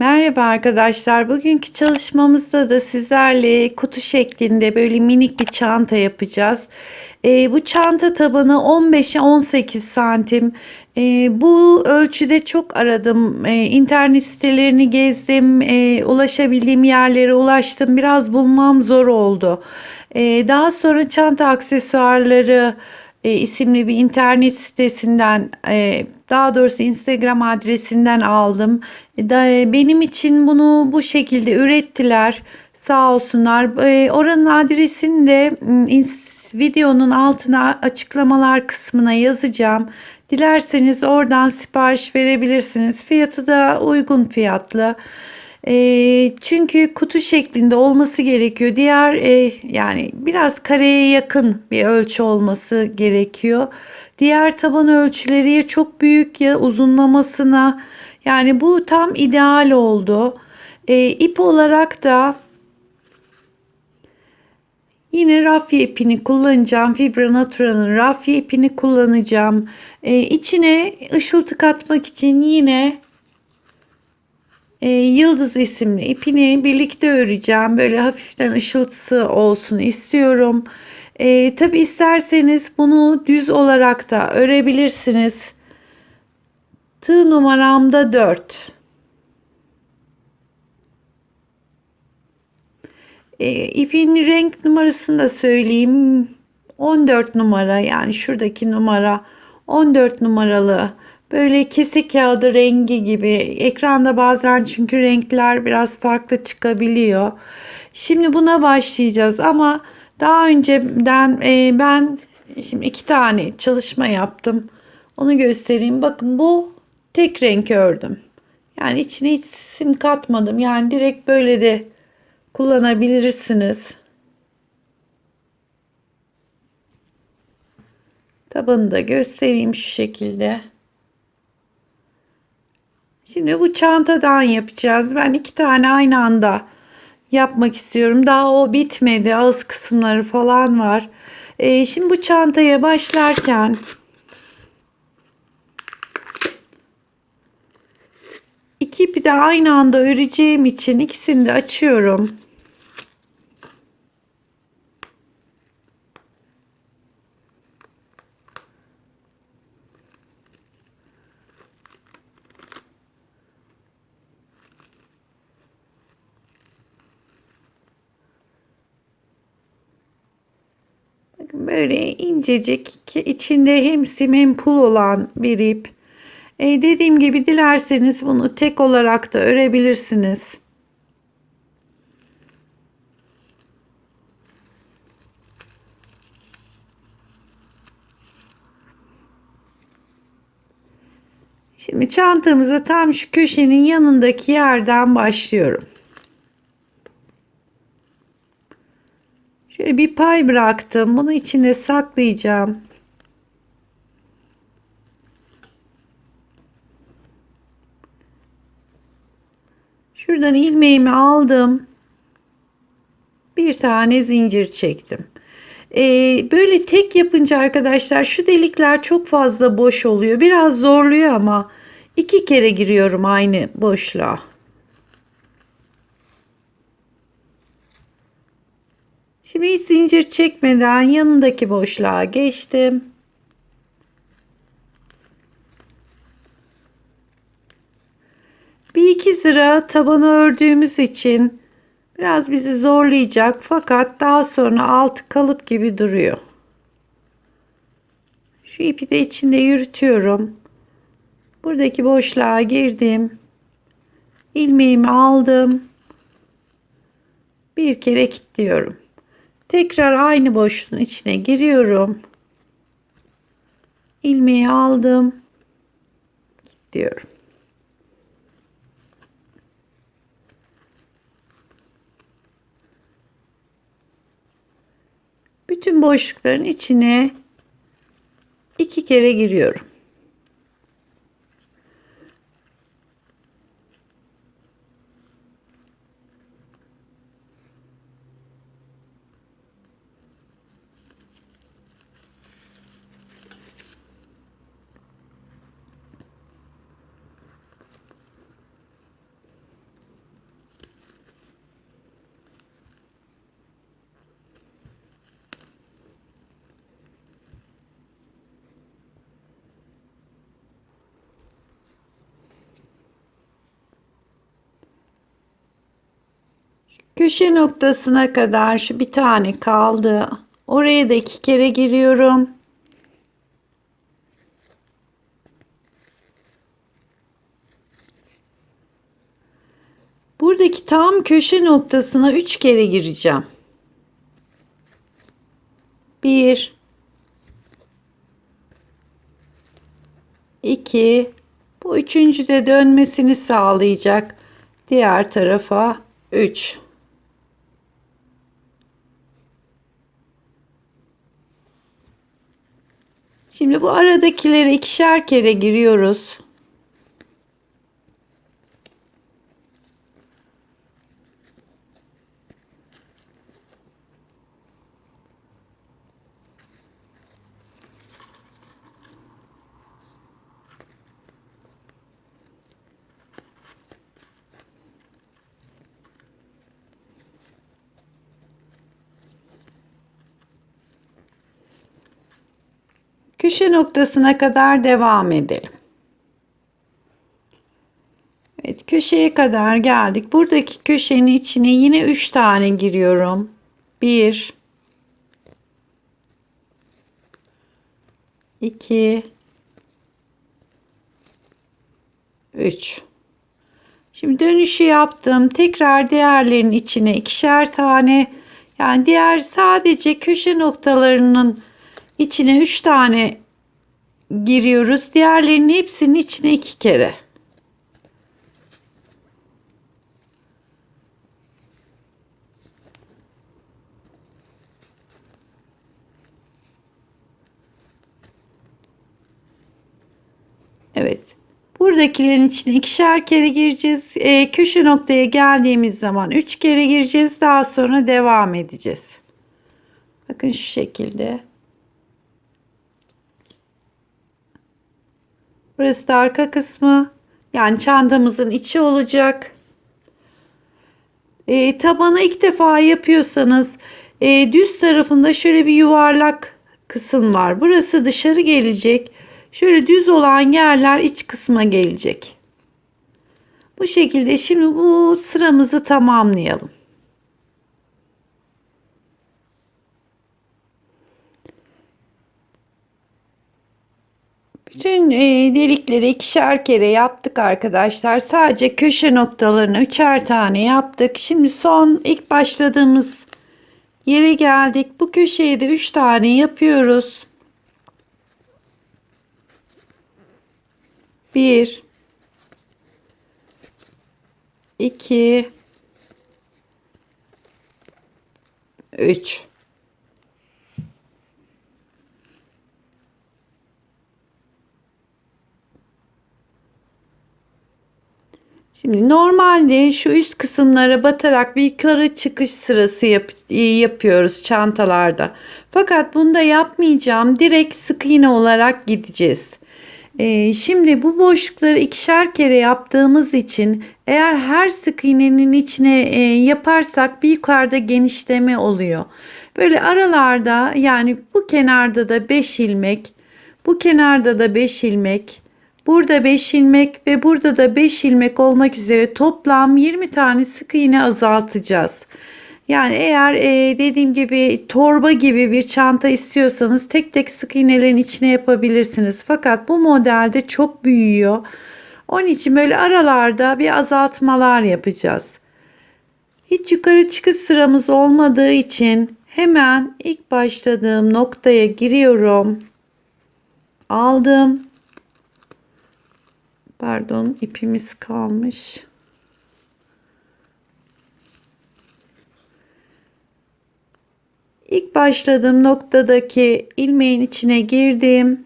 Merhaba arkadaşlar. Bugünkü çalışmamızda da sizlerle kutu şeklinde böyle minik bir çanta yapacağız. Bu çanta tabanı 15'e 18 santim. Bu ölçüde çok aradım. İnternet sitelerini gezdim. Ulaşabildiğim yerlere ulaştım. Biraz bulmam zor oldu. Daha sonra çanta aksesuarları isimli bir internet sitesinden, daha doğrusu Instagram adresinden aldım. Benim için bunu bu şekilde ürettiler. Sağ olsunlar. Oranın adresini de videonun altına açıklamalar kısmına yazacağım. Dilerseniz oradan sipariş verebilirsiniz. Fiyatı da uygun fiyatlı. Çünkü kutu şeklinde olması gerekiyor. Yani biraz kareye yakın bir ölçü olması gerekiyor. Diğer taban ölçüleri ya çok büyük ya uzunlamasına. Yani bu tam ideal oldu. İp olarak da yine rafya ipini kullanacağım. Fibra Natura'nın rafya ipini kullanacağım. İçine ışıltı katmak için yine Yıldız isimli ipini birlikte öreceğim. Böyle hafiften ışıltısı olsun istiyorum. Tabi isterseniz bunu düz olarak da örebilirsiniz. Tığ numaramda 4. İpin renk numarasını da söyleyeyim. 14 numara, yani şuradaki numara 14 numaralı. Böyle kese kağıdı rengi gibi. Ekranda bazen çünkü renkler biraz farklı çıkabiliyor. Şimdi buna başlayacağız ama daha önceden ben şimdi iki tane çalışma yaptım. Onu göstereyim. Bakın, bu tek renk ördüm. Yani içine hiç sim katmadım. Yani direkt böyle de kullanabilirsiniz. Tabanı da göstereyim şu şekilde. Şimdi bu çantadan yapacağız. Ben iki tane aynı anda yapmak istiyorum. Daha o bitmedi. Ağız kısımları falan var. Şimdi bu çantaya başlarken iki ipi de aynı anda öreceğim için ikisini de açıyorum. Bakın, böyle incecik, içinde hem sim hem pul olan bir ip. Dediğim gibi dilerseniz bunu tek olarak da örebilirsiniz. Şimdi çantamıza tam şu köşenin yanındaki yerden başlıyorum. Şöyle bir pay bıraktım. Bunu içine saklayacağım. Şuradan ilmeğimi aldım. Bir tane zincir çektim. Böyle tek yapınca arkadaşlar şu delikler çok fazla boş oluyor. Biraz zorluyor ama iki kere giriyorum aynı boşluğa. Şimdi hiç zincir çekmeden yanındaki boşluğa geçtim. Bir iki sıra tabanı ördüğümüz için biraz bizi zorlayacak, fakat daha sonra altı kalıp gibi duruyor. Şu ipi de içinde yürütüyorum. Buradaki boşluğa girdim. İlmeğimi aldım. Bir kere kilitliyorum. Tekrar aynı boşluğun içine giriyorum. İlmeği aldım. Kilitliyorum. Bütün boşlukların içine iki kere giriyorum. Köşe noktasına kadar şu bir tane kaldı. Oraya da 2 kere giriyorum. Buradaki tam köşe noktasına 3 kere gireceğim. 1 2, bu üçüncü de dönmesini sağlayacak. Diğer tarafa 3. Şimdi bu aradakilere 2'şer kere giriyoruz. Köşe noktasına kadar devam edelim. Evet, köşeye kadar geldik. Buradaki köşenin içine yine 3 tane giriyorum. 1 2 3. Şimdi dönüşü yaptım. Tekrar diğerlerinin içine 2'şer tane, yani diğer sadece köşe noktalarının içine 3 tane giriyoruz. Diğerlerinin hepsinin içine 2 kere. Evet. Buradakilerin içine 2'şer kere gireceğiz. Köşe noktaya geldiğimiz zaman 3 kere gireceğiz. Daha sonra devam edeceğiz. Bakın şu şekilde. Burası da arka kısmı. Yani çantamızın içi olacak. Tabanı ilk defa yapıyorsanız düz tarafında şöyle bir yuvarlak kısım var. Burası dışarı gelecek. Şöyle düz olan yerler iç kısma gelecek. Bu şekilde şimdi bu sıramızı tamamlayalım. Bütün delikleri 2'şer kere yaptık arkadaşlar. Sadece köşe noktalarını 3'er tane yaptık. Şimdi son ilk başladığımız yere geldik. Bu köşeye de 3 tane yapıyoruz. 1 2 3. Şimdi normalde şu üst kısımlara batarak bir yukarı çıkış sırası yapıyoruz çantalarda. Fakat bunda yapmayacağım. Direkt sık iğne olarak gideceğiz. Şimdi bu boşlukları 2'şer kere yaptığımız için eğer her sık iğnenin içine yaparsak bir yukarıda genişleme oluyor. Böyle aralarda, yani bu kenarda da 5 ilmek, bu kenarda da 5 ilmek, burada 5 ilmek ve burada da 5 ilmek olmak üzere toplam 20 tane sık iğne azaltacağız. Yani eğer dediğim gibi torba gibi bir çanta istiyorsanız tek tek sık iğnelerin içine yapabilirsiniz. Fakat bu modelde çok büyüyor. Onun için böyle aralarda bir azaltmalar yapacağız. Hiç yukarı çıkış sıramız olmadığı için hemen ilk başladığım noktaya giriyorum. Aldım. Pardon, ipimiz kalmış. İlk başladığım noktadaki ilmeğin içine girdim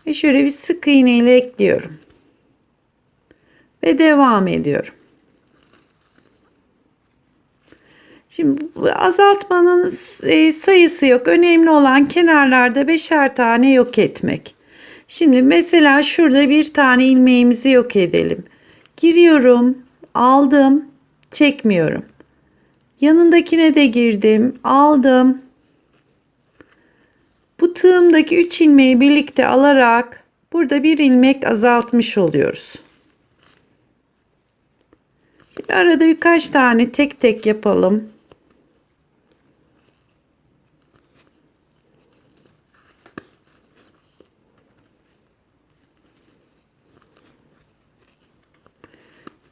ve şöyle bir sık iğne ile ekliyorum ve devam ediyorum. Şimdi bu azaltmanın sayısı yok. Önemli olan kenarlarda 5'er tane yok etmek. Şimdi mesela şurada bir tane ilmeğimizi yok edelim. Giriyorum, aldım, çekmiyorum. Yanındakine de girdim, aldım. Bu tığımdaki 3 ilmeği birlikte alarak burada bir ilmek azaltmış oluyoruz. Şimdi arada birkaç tane tek tek yapalım.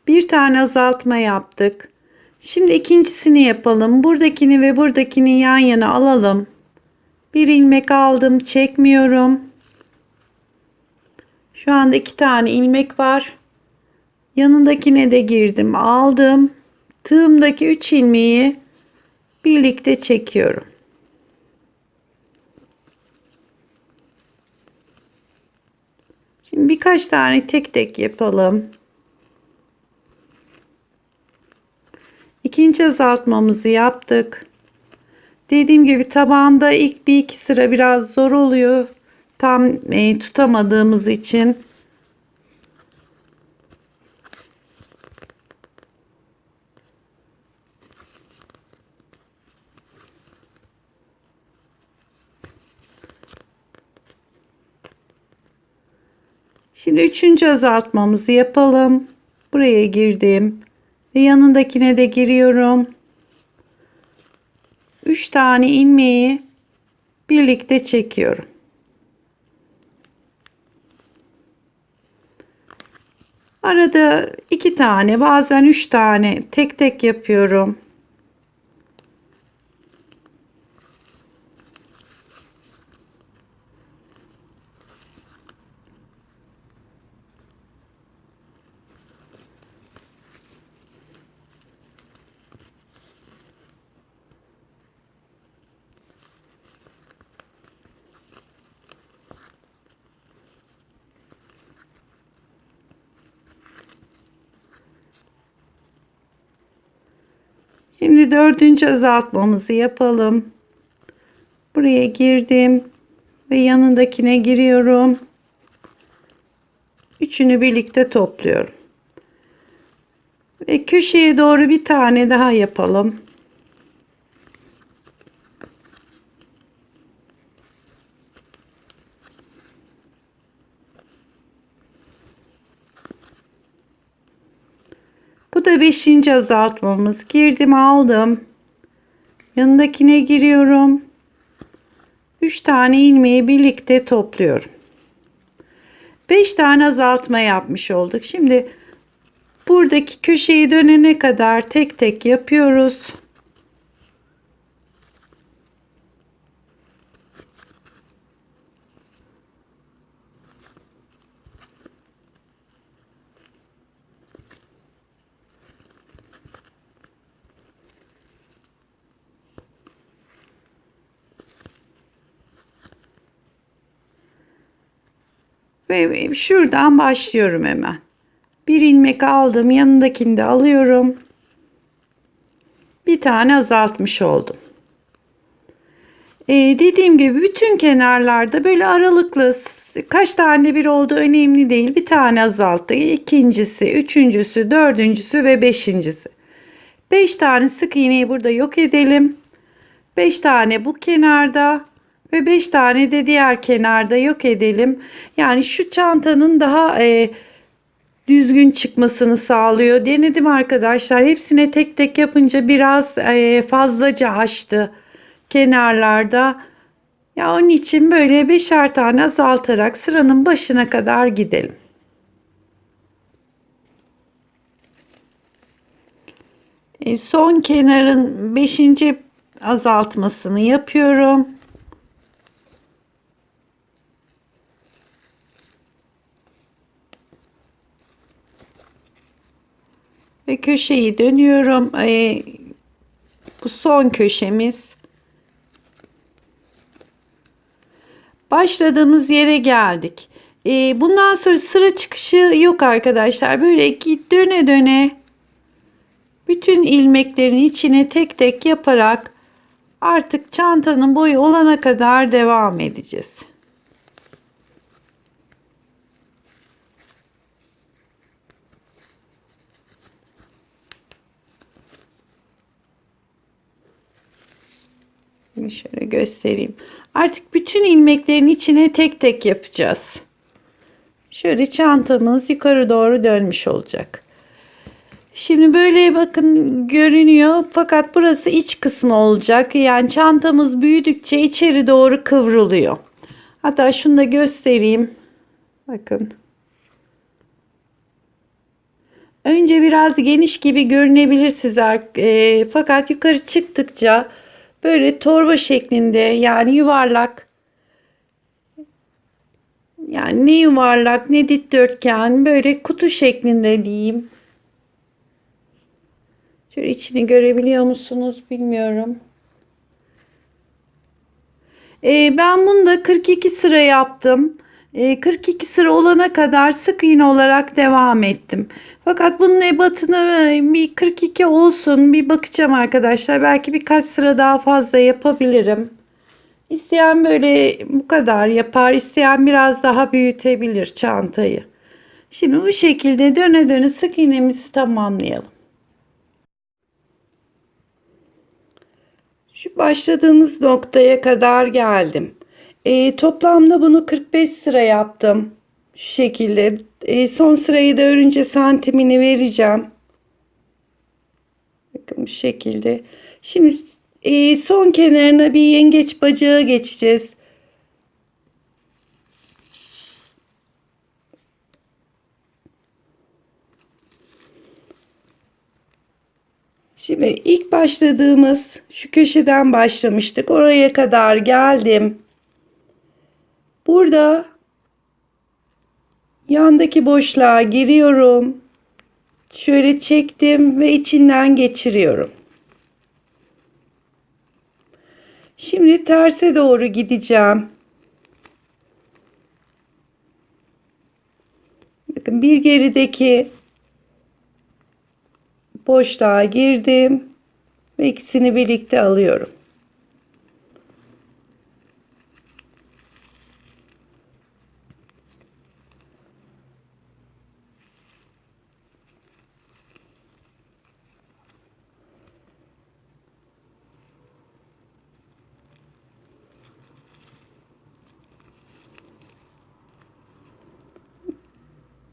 Bir tane azaltma yaptık. Şimdi ikincisini yapalım. Buradakini ve buradakini yan yana alalım. Bir ilmek aldım, çekmiyorum. Şu anda 2 tane ilmek var. Yanındakine de girdim, aldım. Tığımdaki 3 ilmeği birlikte çekiyorum. Şimdi birkaç tane tek tek yapalım. İkinci azaltmamızı yaptık. Dediğim gibi tabanda ilk bir iki sıra biraz zor oluyor. Tam tutamadığımız için. Şimdi üçüncü azaltmamızı yapalım. Buraya girdim ve yanındakine de giriyorum. 3 tane ilmeği birlikte çekiyorum. Arada 2 tane, bazen 3 tane tek tek yapıyorum. Şimdi dördüncü azaltmamızı yapalım. Buraya girdim ve yanındakine giriyorum. Üçünü birlikte topluyorum. Ve köşeye doğru bir tane daha yapalım. Bu da beşinci azaltmamız. Girdim, aldım. Yanındakine giriyorum. 3 tane ilmeği birlikte topluyorum. 5 tane azaltma yapmış olduk. Şimdi buradaki köşeyi dönene kadar tek tek yapıyoruz. Ve şuradan başlıyorum hemen. Bir ilmek aldım, yanındakini de alıyorum. Bir tane azaltmış oldum. Dediğim gibi bütün kenarlarda böyle aralıklı, kaç tane bir oldu önemli değil. Bir tane azalttı. İkincisi, üçüncüsü, dördüncüsü ve beşincisi. 5 tane sık iğneyi burada yok edelim. 5 tane bu kenarda ve 5 tane de diğer kenarda yok edelim. Yani şu çantanın daha düzgün çıkmasını sağlıyor. Denedim arkadaşlar. Hepsine tek tek yapınca biraz fazlaca açtı kenarlarda. Ya onun için böyle beşer tane azaltarak sıranın başına kadar gidelim. Son kenarın 5. azaltmasını yapıyorum. Ve köşeyi dönüyorum. Bu son köşemiz. Başladığımız yere geldik. Bundan sonra sıra çıkışı yok arkadaşlar. Böyle döne döne bütün ilmeklerin içine tek tek yaparak artık çantanın boyu olana kadar devam edeceğiz. Şöyle göstereyim. Artık bütün ilmeklerin içine tek tek yapacağız. Şöyle çantamız yukarı doğru dönmüş olacak. Şimdi böyle bakın görünüyor fakat burası iç kısmı olacak. Yani çantamız büyüdükçe içeri doğru kıvrılıyor. Hatta şunu da göstereyim. Bakın. Önce biraz geniş gibi görünebilir sizler. Fakat yukarı çıktıkça böyle torba şeklinde yani yuvarlak, yani ne yuvarlak ne dikdörtgen, böyle kutu şeklinde diyeyim. Şöyle içini görebiliyor musunuz bilmiyorum. Ben bunu da 42 sıra yaptım. 42 sıra olana kadar sık iğne olarak devam ettim. Fakat bunun ebatını bir 42 olsun, bir bakacağım arkadaşlar. Belki birkaç sıra daha fazla yapabilirim. İsteyen böyle bu kadar yapar, isteyen biraz daha büyütebilir çantayı. Şimdi bu şekilde döne döne sık iğnemizi tamamlayalım. Şu başladığımız noktaya kadar geldim. Toplamda bunu 45 sıra yaptım. Şu şekilde. Son sırayı da örünce santimini vereceğim. Bakın bu şekilde. Şimdi son kenarına bir yengeç bacağı geçeceğiz. Şimdi ilk başladığımız şu köşeden başlamıştık. Oraya kadar geldim. Burada yandaki boşluğa giriyorum. Şöyle çektim ve içinden geçiriyorum. Şimdi terse doğru gideceğim. Bakın bir gerideki boşluğa girdim ve ikisini birlikte alıyorum.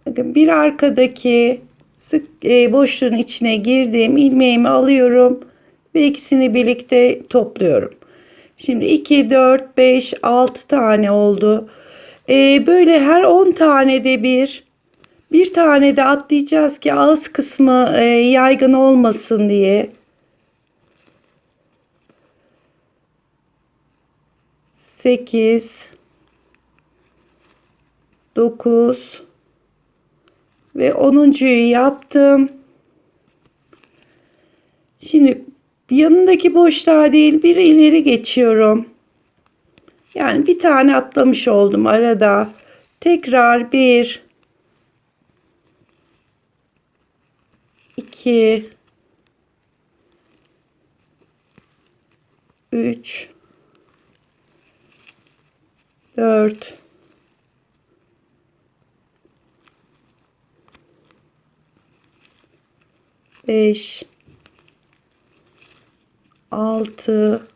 Bakın bir arkadaki sık boşluğun içine girdim, ilmeğimi alıyorum ve ikisini birlikte topluyorum. Şimdi 2, 4, 5, 6 tane oldu. Böyle her 10 tane de bir tane de atlayacağız ki ağız kısmı yaygın olmasın diye. 8, 9 ve 10'uncuyu yaptım. Şimdi yanındaki boşluğa değil bir ileri geçiyorum. Yani bir tane atlamış oldum arada. Tekrar 1, 2, 3, 4, 5, 6,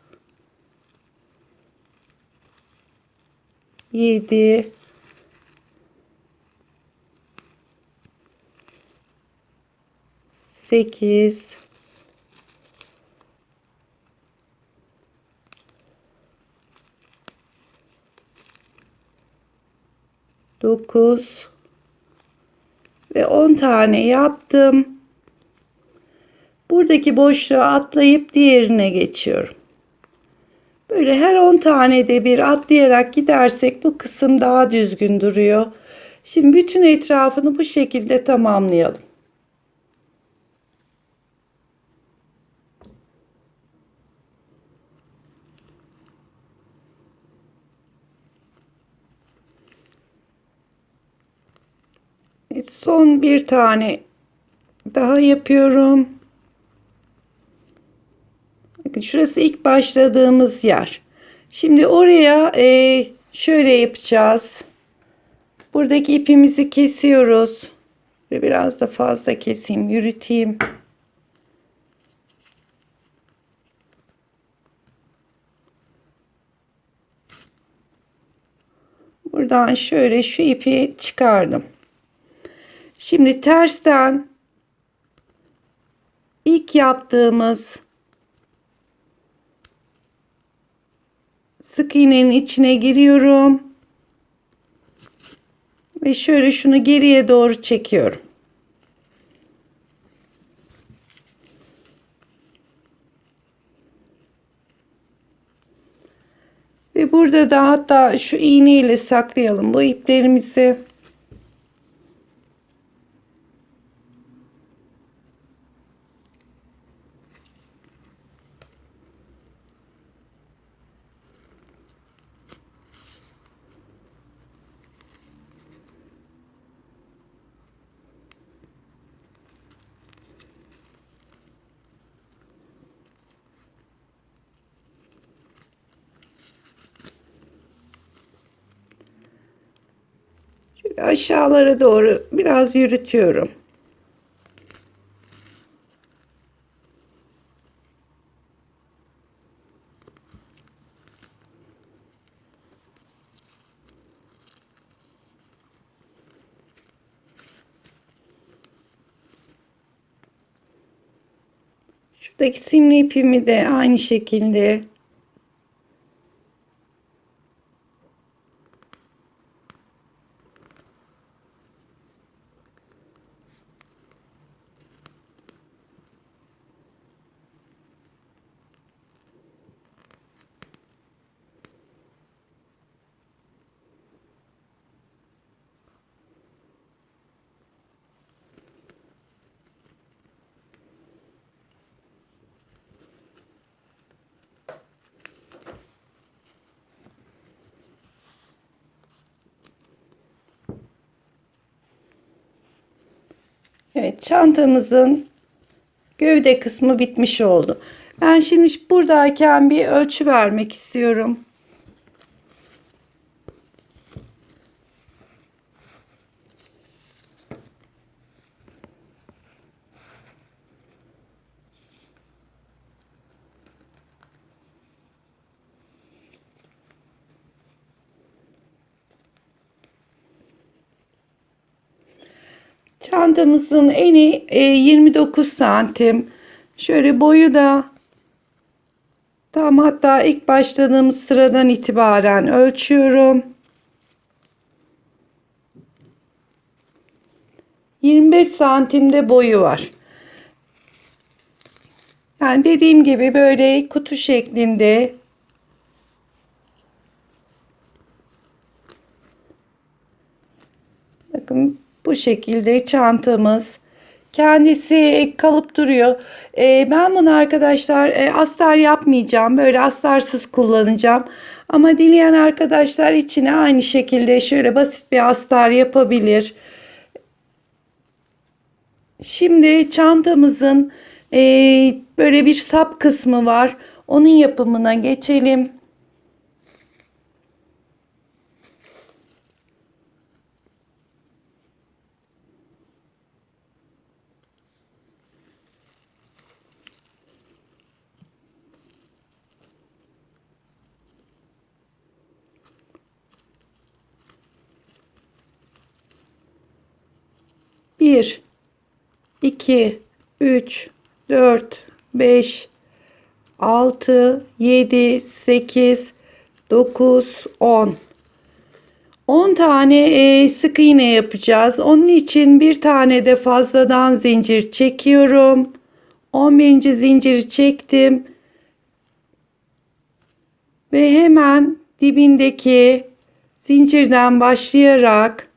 7, 8, 9 ve 10 tane yaptım. Buradaki boşluğu atlayıp diğerine geçiyorum. Böyle her 10 tane de bir atlayarak gidersek bu kısım daha düzgün duruyor. Şimdi bütün etrafını bu şekilde tamamlayalım. Evet, son bir tane daha yapıyorum. Bakın şurası ilk başladığımız yer. Şimdi oraya şöyle yapacağız. Buradaki ipimizi kesiyoruz. Ve biraz da fazla keseyim, yürüteyim. Buradan şöyle şu ipi çıkardım. Şimdi tersten ilk yaptığımız sık iğnenin içine giriyorum ve şöyle şunu geriye doğru çekiyorum. Ve burada da hatta şu iğne ile saklayalım bu iplerimizi. Şöyle aşağılara doğru biraz yürütüyorum. Şuradaki simli ipimi de aynı şekilde evet, çantamızın gövde kısmı bitmiş oldu. Ben şimdi buradayken bir ölçü vermek istiyorum. Çantamızın eni 29 santim. Şöyle boyu da tam, hatta ilk başladığımız sıradan itibaren ölçüyorum. 25 santimde boyu var. Yani dediğim gibi böyle kutu şeklinde bakın bu şekilde çantamız. Kendisi kalıp duruyor. Ben bunu arkadaşlar astar yapmayacağım. Böyle astarsız kullanacağım. Ama dileyen arkadaşlar içine aynı şekilde şöyle basit bir astar yapabilir. Şimdi çantamızın böyle bir sap kısmı var. Onun yapımına geçelim. Bir, 2, 3, 4, 5, 6, 7, 8, 9, 10. 10 tane sık iğne yapacağız. Onun için bir tane de fazladan zincir çekiyorum. 11. zinciri çektim. Ve hemen dibindeki zincirden başlayarak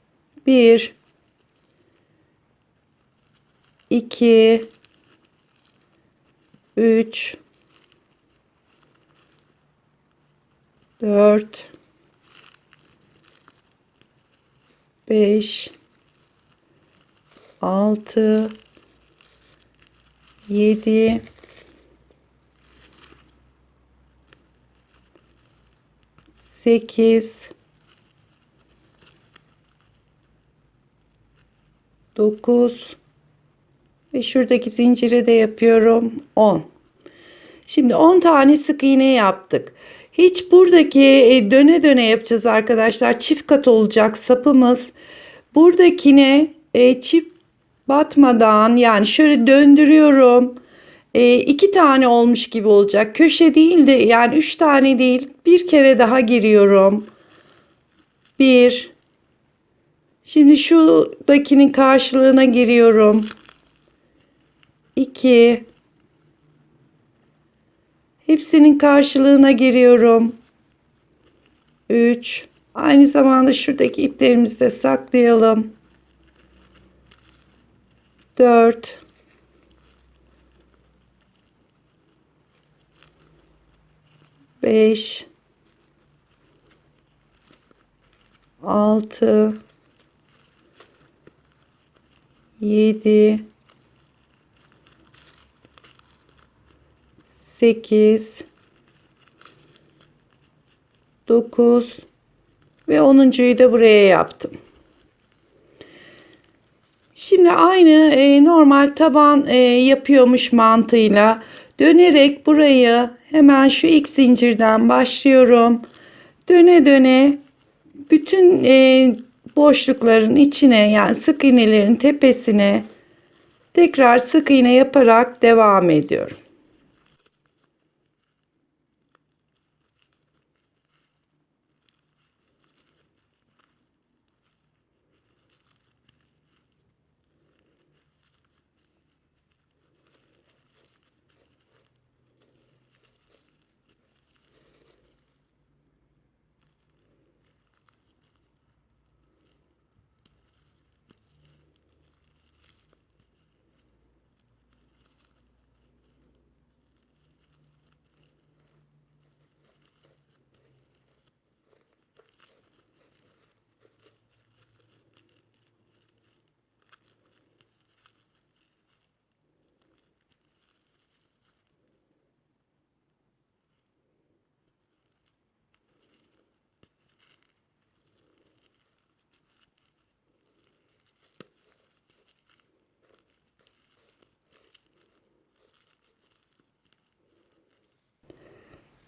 1, 2, 3, 4, 5, 6, 7, 8, 9 ve şuradaki zincire de yapıyorum 10. Şimdi 10 tane sık iğne yaptık. Hiç buradaki döne döne yapacağız arkadaşlar. Çift kat olacak sapımız. Buradakine çift batmadan, yani şöyle döndürüyorum. 2 tane olmuş gibi olacak. Köşe değil de yani 3 tane değil. Bir kere daha giriyorum. 1. Şimdi şuradakinin karşılığına giriyorum. 2. Hepsinin karşılığına giriyorum. 3. Aynı zamanda şuradaki iplerimizi de saklayalım. 4. 5. 6. 7. 8. 9 ve 10'uncuyu da buraya yaptım. Şimdi aynı normal taban yapıyormuş mantığıyla dönerek burayı hemen şu ilk zincirden başlıyorum. Döne döne bütün boşlukların içine, yani sık iğnelerin tepesine tekrar sık iğne yaparak devam ediyorum.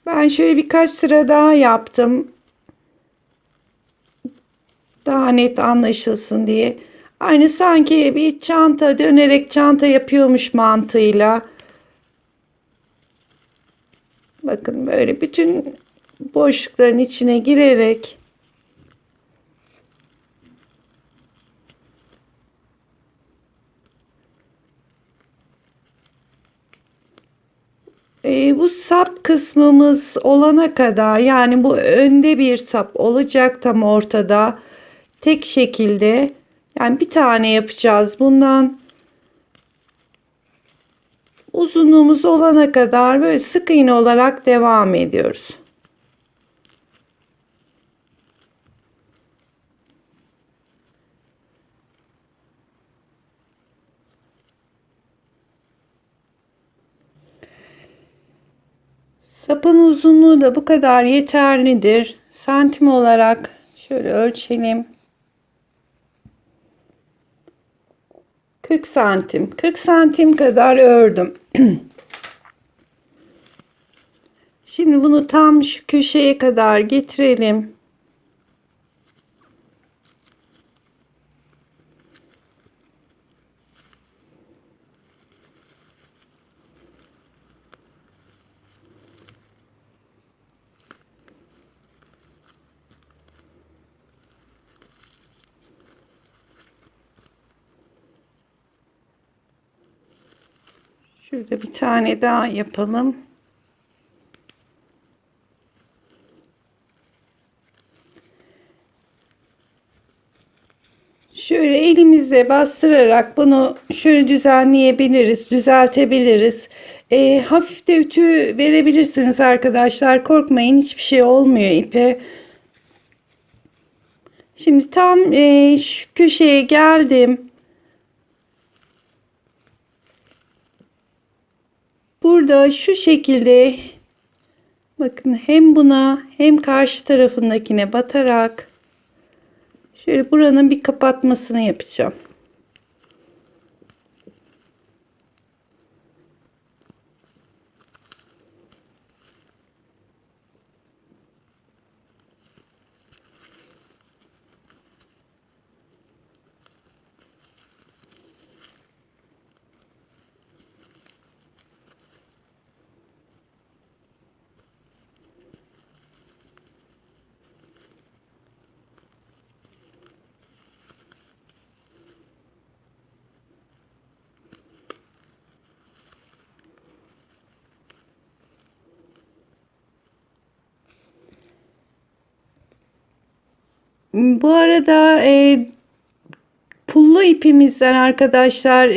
Ben şöyle birkaç sıra daha yaptım. Daha net anlaşılsın diye. Aynı sanki bir çanta, dönerek çanta yapıyormuş mantığıyla. Bakın böyle bütün boşlukların içine girerek bu sap kısmımız olana kadar, yani bu önde bir sap olacak tam ortada, tek şekilde, yani bir tane yapacağız bundan. Uzunluğumuz olana kadar böyle sık iğne olarak devam ediyoruz. Sapın uzunluğu da bu kadar yeterlidir. Santim olarak şöyle ölçelim. 40 santim. 40 santim kadar ördüm. Şimdi bunu tam şu köşeye kadar getirelim. Şurada bir tane daha yapalım. Şöyle elimizle bastırarak bunu şöyle düzenleyebiliriz, düzeltebiliriz. Hafif de ütü verebilirsiniz arkadaşlar. Korkmayın, hiçbir şey olmuyor ipe. Şimdi tam şu köşeye geldim. Burada şu şekilde bakın, hem buna hem karşı tarafındakine batarak şöyle buranın bir kapatmasını yapacağım. Bu arada pullu ipimizden arkadaşlar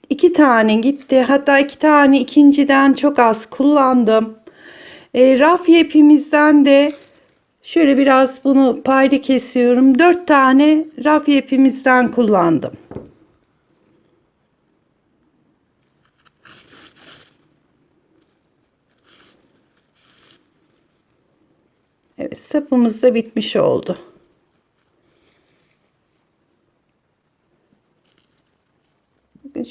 iki tane gitti. Hatta iki tane ikinciden çok az kullandım. Rafya ipimizden de şöyle biraz bunu paylı kesiyorum. 4 tane rafya ipimizden kullandım. Evet, sapımız da bitmiş oldu.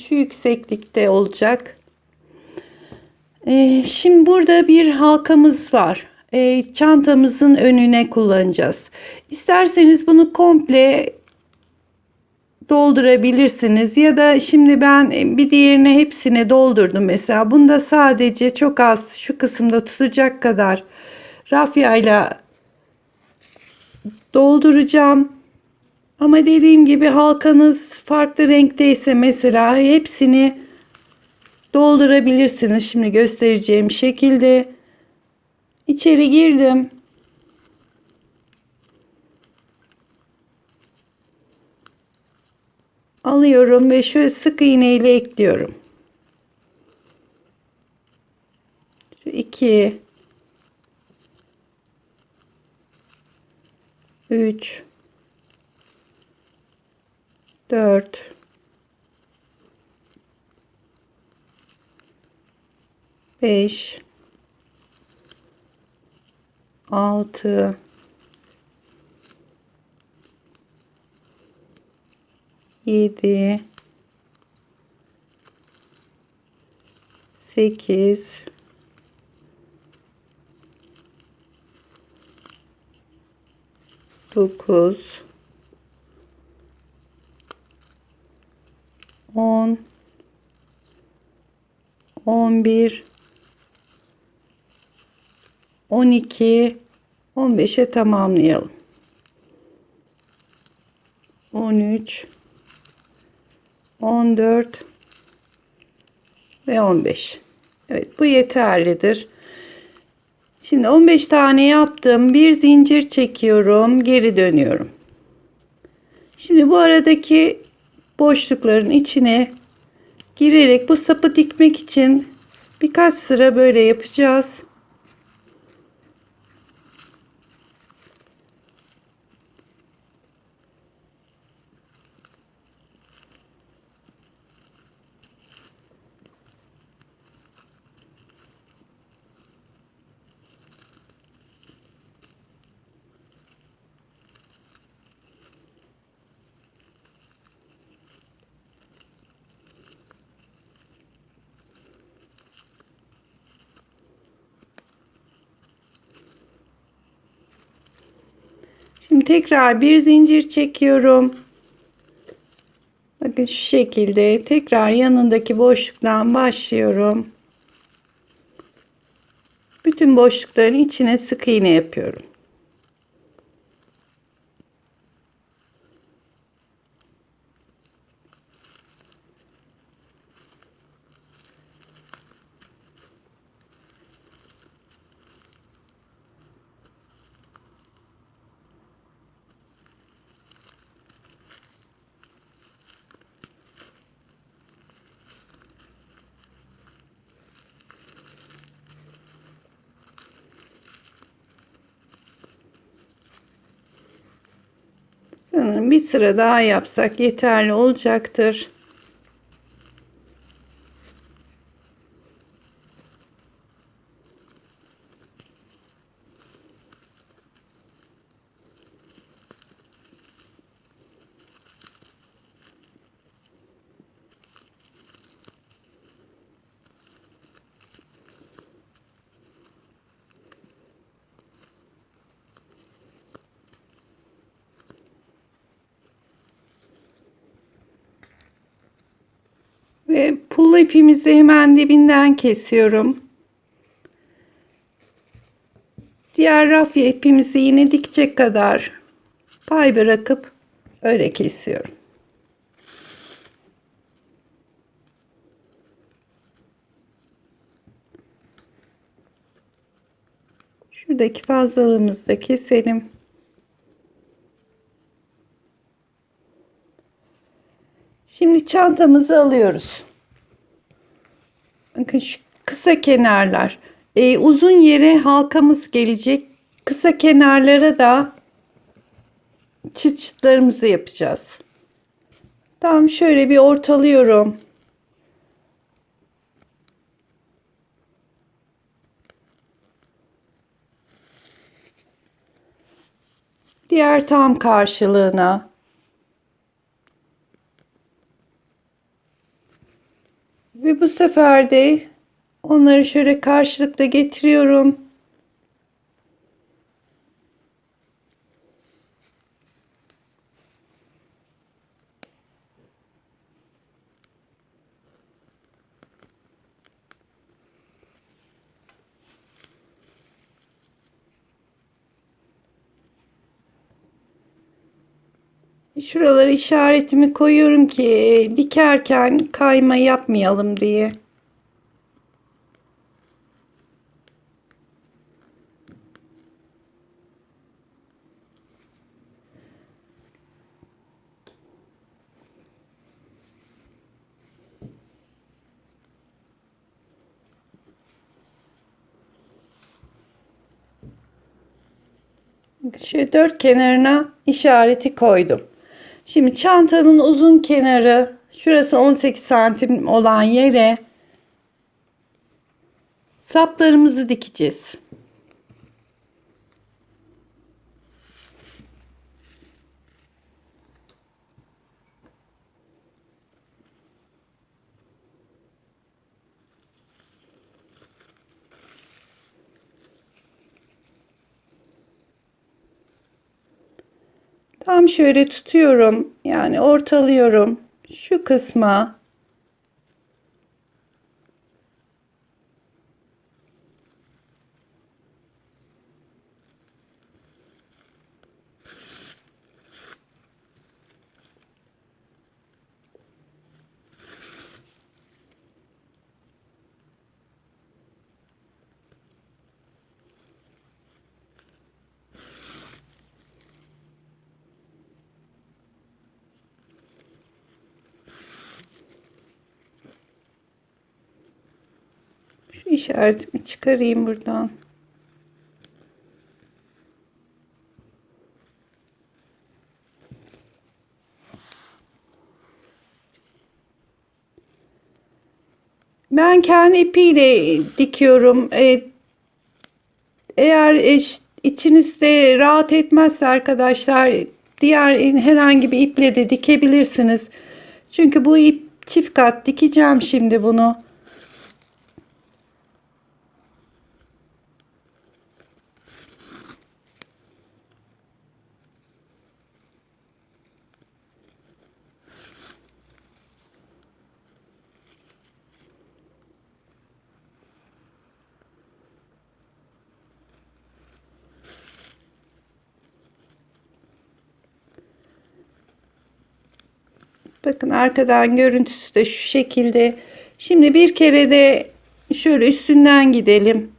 Şu yükseklikte olacak. Şimdi burada bir halkamız var. Çantamızın önüne kullanacağız. İsterseniz bunu komple doldurabilirsiniz. Ya da şimdi ben bir diğerine hepsine doldurdum mesela. Bunda sadece çok az şu kısımda tutacak kadar rafyayla dolduracağım. Ama dediğim gibi halkanız farklı renkteyse mesela hepsini doldurabilirsiniz. Şimdi göstereceğim şekilde içeri girdim. Alıyorum ve şöyle sık iğne ile ekliyorum. 2 3 4 5 6 7 8 9 10 11 12 15'e tamamlayalım. 13 14 ve 15. Evet, bu yeterlidir. Şimdi 15 tane yaptım. Bir zincir çekiyorum. Geri dönüyorum. Şimdi bu aradaki boşlukların içine girerek bu sapı dikmek için birkaç sıra böyle yapacağız. Şimdi tekrar bir zincir çekiyorum. Bakın şu şekilde tekrar yanındaki boşluktan başlıyorum. Bütün boşlukların içine sık iğne yapıyorum. Sanırım bir sıra daha yapsak yeterli olacaktır. Ve pullu ipimizi hemen dibinden kesiyorum. Diğer rafya ipimizi yine dikecek kadar pay bırakıp öyle kesiyorum. Şuradaki fazlalığımızı da keselim. çantamızı alıyoruz. Bakın şu kısa kenarlar. Uzun yere halkamız gelecek. Kısa kenarlara da çıt çıtlarımızı yapacağız. Tamam, şöyle bir ortalıyorum. Diğer tam karşılığına. Ve bu sefer de onları şöyle karşılıklı getiriyorum. Şuralara işaretimi koyuyorum ki dikerken kayma yapmayalım diye. Şöyle dört kenarına işareti koydum. Şimdi çantanın uzun kenarı, şurası 18 santim olan yere saplarımızı dikeceğiz. Tam şöyle tutuyorum. Yani ortalıyorum. Şu kısma şu işaretimi çıkarayım buradan. Ben kendi ipiyle dikiyorum. Eğer içinizde rahat etmezse arkadaşlar, diğer herhangi bir iple de dikebilirsiniz. Çünkü bu ip çift kat dikeceğim şimdi bunu. Bakın arkadan görüntüsü de şu şekilde. Şimdi bir kere de şöyle üstünden gidelim.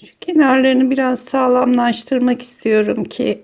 Şu kenarlarını biraz sağlamlaştırmak istiyorum ki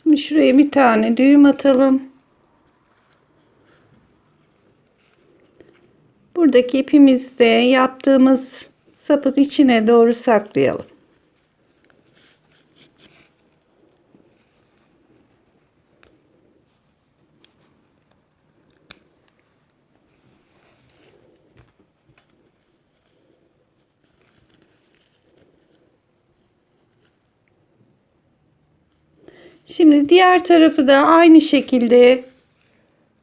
Şimdi şuraya bir tane düğüm atalım. Buradaki ipimizi de yaptığımız sapın içine doğru saklayalım. Şimdi diğer tarafı da aynı şekilde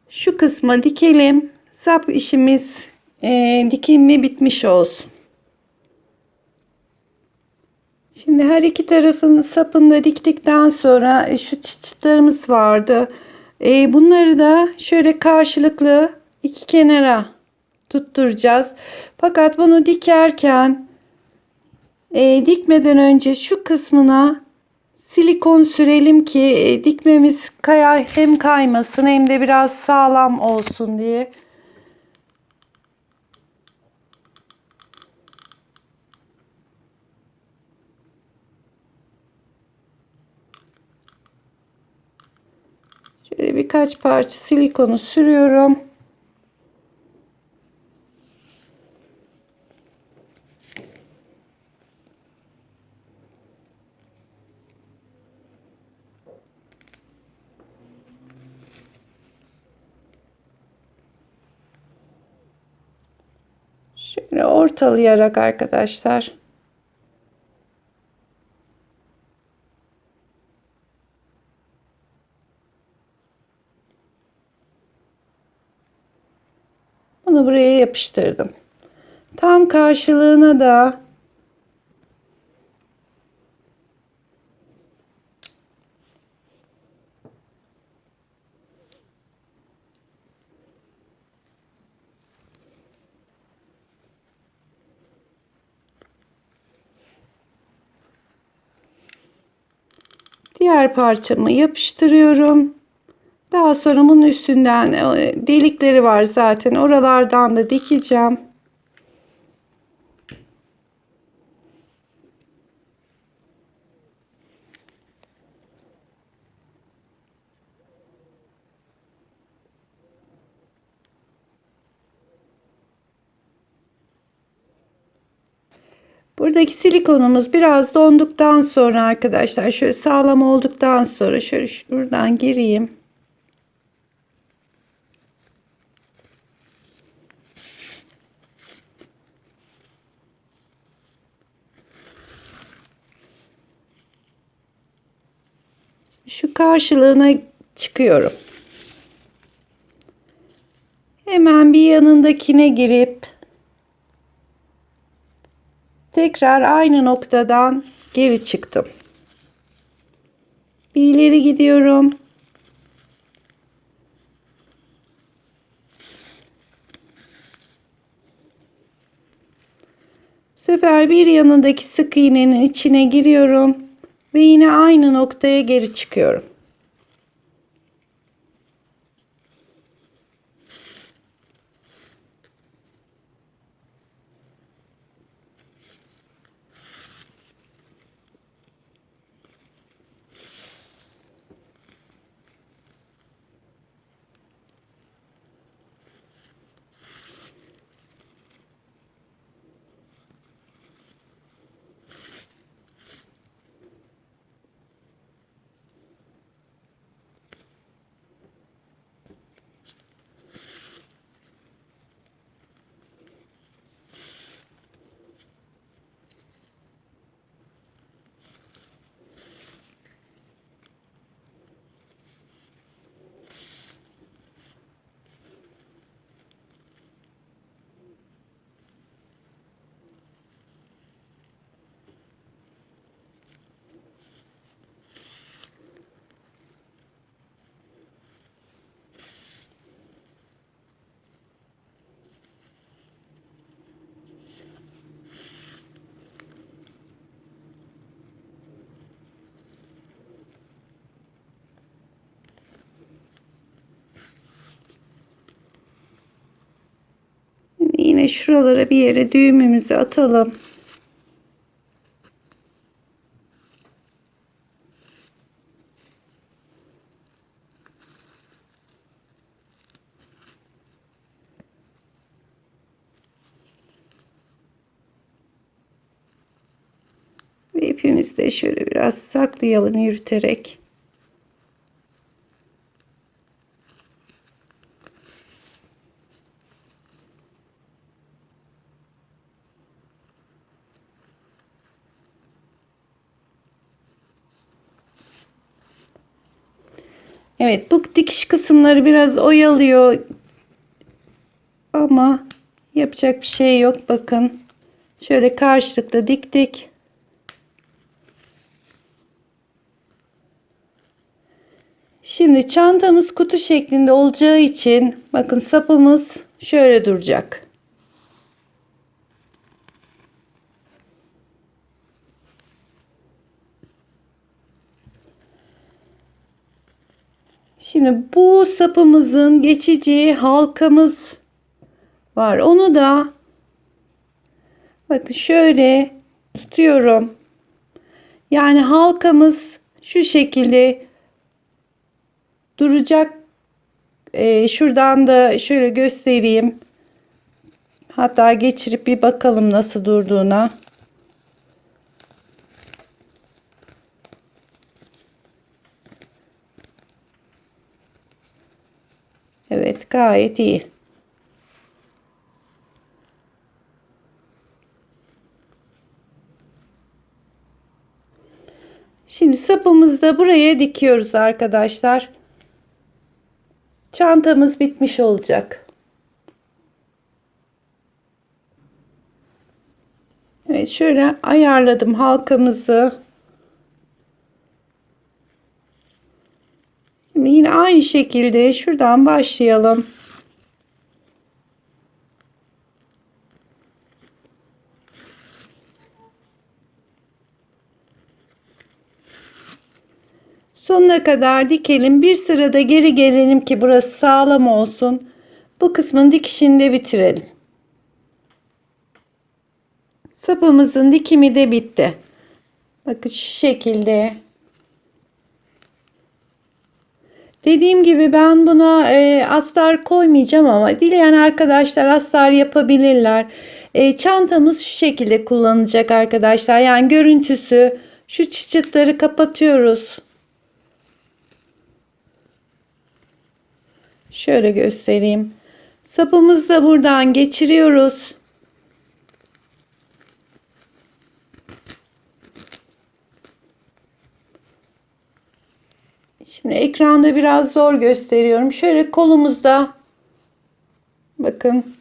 şu kısma dikelim. Sap işimiz dikimi bitmiş olsun. Şimdi her iki tarafın sapını da diktikten sonra şu çıtlarımız vardı. Bunları da şöyle karşılıklı iki kenara tutturacağız. Fakat bunu dikerken dikmeden önce şu kısmına silikon sürelim ki dikmemiz kayar, hem kaymasın hem de biraz sağlam olsun diye. Şöyle birkaç parça silikonu sürüyorum. Şöyle ortalayarak arkadaşlar. Bunu buraya yapıştırdım. Tam karşılığına da diğer parçamı yapıştırıyorum. Daha sonra bunun üstünden delikleri var zaten. Oralardan da dikeceğim. Buradaki silikonumuz biraz donduktan sonra arkadaşlar, şöyle sağlam olduktan sonra şöyle şuradan gireyim. Şu karşılığına çıkıyorum. Hemen bir yanındakine girip tekrar aynı noktadan geri çıktım. Bir ileri gidiyorum. Bu sefer bir yanındaki sık iğnenin içine giriyorum ve yine aynı noktaya geri çıkıyorum. Yine şuralara bir yere düğümümüzü atalım. İpimizi de şöyle biraz saklayalım yürüterek. Evet, bu dikiş kısımları biraz oyalıyor ama yapacak bir şey yok. Bakın şöyle karşılıklı diktik. Şimdi çantamız kutu şeklinde olacağı için bakın sapımız şöyle duracak. Şimdi bu sapımızın geçici halkamız var. Onu da bakın şöyle tutuyorum. Yani halkamız şu şekilde duracak. Şuradan da şöyle göstereyim. Hatta geçirip bir bakalım nasıl durduğuna. Evet, gayet iyi. Şimdi sapımızı da buraya dikiyoruz arkadaşlar. Çantamız bitmiş olacak. Evet, şöyle ayarladım halkamızı. Şimdi yine aynı şekilde şuradan başlayalım. Sonuna kadar dikelim. Bir sırada geri gelelim ki burası sağlam olsun. Bu kısmın dikişini de bitirelim. Sapımızın dikimi de bitti. Bakın şu şekilde. Dediğim gibi ben buna astar koymayacağım ama dileyen arkadaşlar astar yapabilirler. Çantamız şu şekilde kullanılacak arkadaşlar. Yani görüntüsü şu çıçıtları kapatıyoruz. Şöyle göstereyim. Sapımızı da buradan geçiriyoruz. Şimdi ekranda biraz zor gösteriyorum. Şöyle kolumuzda bakın.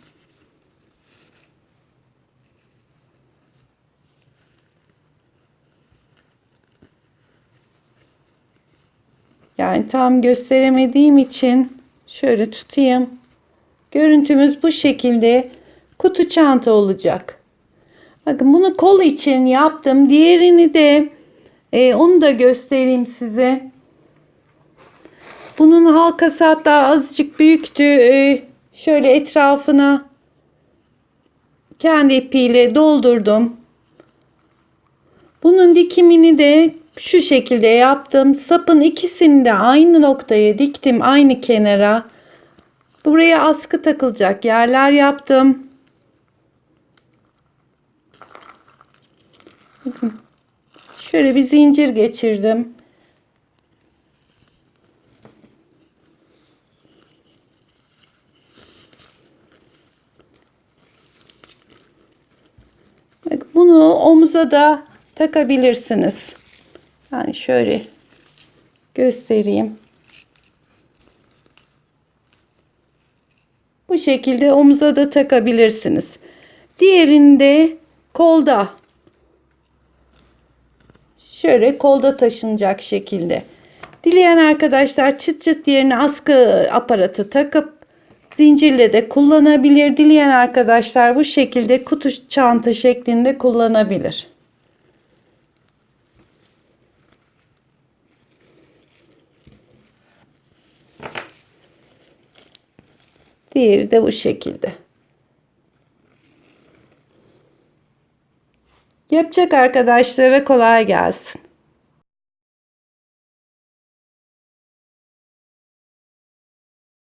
Yani tam gösteremediğim için şöyle tutayım. Görüntümüz bu şekilde kutu çanta olacak. Bakın bunu kol için yaptım. Diğerini de onu da göstereyim size. Bunun halkası hatta azıcık büyüktü. Şöyle etrafına kendi ipiyle doldurdum. Bunun dikimini de şu şekilde yaptım. Sapın ikisini de aynı noktaya diktim. Aynı kenara. Buraya askı takılacak yerler yaptım. Şöyle bir zincir geçirdim. Bunu omuza da takabilirsiniz. Yani şöyle göstereyim. Bu şekilde omuza da takabilirsiniz. Diğerini de kolda. Şöyle kolda taşınacak şekilde. Dileyen arkadaşlar çıt çıt yerine askı aparatı takıp zincirle de kullanabilir. Dileyen arkadaşlar bu şekilde kutu çanta şeklinde kullanabilir. Diğeri de bu şekilde. Yapacak arkadaşlara kolay gelsin.